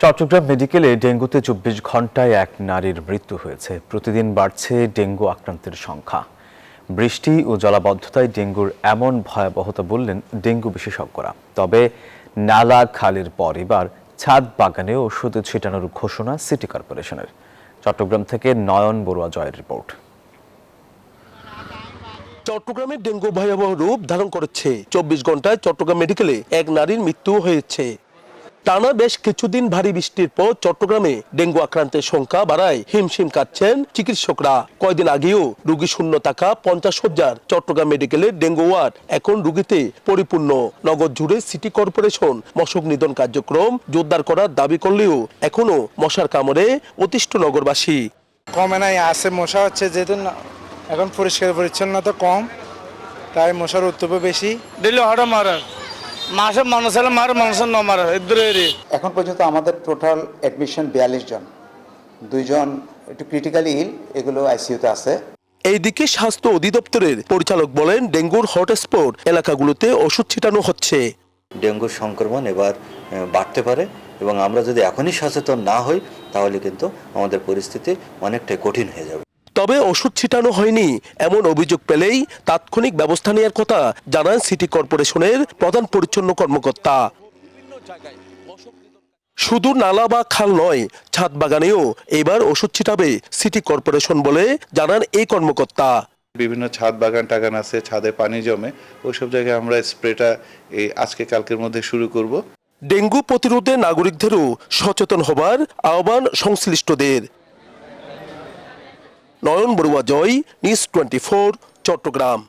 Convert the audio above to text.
চট্টগ্রাম মেডিকেলে ডেঙ্গুতে ২৪ ঘন্টায় এক নারীর মৃত্যু হয়েছে। প্রতিদিন বাড়ছে ডেঙ্গু আক্রান্তের সংখ্যা। বৃষ্টি ও জলাবদ্ধতায় ডেঙ্গুর এমন ভয়াবহতা বললেন ডেঙ্গু বিশেষজ্ঞরা। তবে নালা খালের পর এবার ছাদ বাগানে ওষুধ ছিটানোর ঘোষণা সিটি কর্পোরেশনের। চট্টগ্রাম থেকে নয়ন বড়ুয়া জয়ের রিপোর্ট। চট্টগ্রামের ডেঙ্গু ভয়াবহ রূপ ধারণ করেছে। ২৪ ঘন্টায় চট্টগ্রাম মেডিকেলে এক নারীর মৃত্যু হয়েছে। টানা বেশ কিছুদিন ভারী বৃষ্টির পর চট্টগ্রামে ডেঙ্গু আক্রান্তের সংখ্যা বাড়ায় হিমশিম কাটছেন চিকিৎসকরা। কয়েকদিন আগেও রোগী শূন্য থাকা ৫০ শয্যার চট্টগ্রাম মেডিকেলের ডেঙ্গু ওয়ার্ড এখন রোগীতে পরিপূর্ণ। নগর জুড়ে সিটি কর্পোরেশন মশক নিধন কার্যক্রম জোরদার করার দাবি করলেও এখনো মশার কামড়ে অতিষ্ঠ নগরবাসী। কমে নাই, আছে মশা হচ্ছে, যেহেতু এখন পরিষ্কার পরিচ্ছন্নতা কম, তাই মশার উত্তাপ বেশি। দিল্লি হঠাৎ মারার মাসে মানুষ হলে মারে, মানুষের ন মারা এখন পর্যন্ত আমাদের টোটাল অ্যাডমিশন ৪২ জন, ২ জন একটু ক্রিটিক্যালি ইল, এগুলো আইসিইউতে আছে। এইদিকে স্বাস্থ্য অধিদপ্তরের পরিচালক বলেন, ডেঙ্গুর হটস্পট এলাকাগুলোতে ওষুধ ছিটানো হচ্ছে। ডেঙ্গুর সংক্রমণ এবার বাড়তে পারে এবং আমরা যদি এখনই সচেতন না হই তাহলে কিন্তু আমাদের পরিস্থিতি অনেকটাই কঠিন হয়ে যাবে। তবে ওষুধ ছিটানো হয়নি এমন অভিযোগ পেলেই তাৎক্ষণিক ব্যবস্থা নেওয়ার কথা জানান সিটি কর্পোরেশনের প্রধান পরিচ্ছন্ন কর্মকর্তা। শুধু নালা বা খাল নয়, ছাদ বাগানেও এবার ওষুধ ছিটাবে সিটি কর্পোরেশন বলে জানান এই কর্মকর্তা। বিভিন্ন ছাদ বাগান টাগান আছে, ছাদে পানি জমে, ওইসব জায়গায় আমরা স্প্রেটা এই আজকে কালকের মধ্যে শুরু করব। ডেঙ্গু প্রতিরোধে নাগরিকদেরও সচেতন হবার আহ্বান সংশ্লিষ্টদের। নয়ন বড়ুয়া জয়, নিউজ 24, চট্টগ্রাম।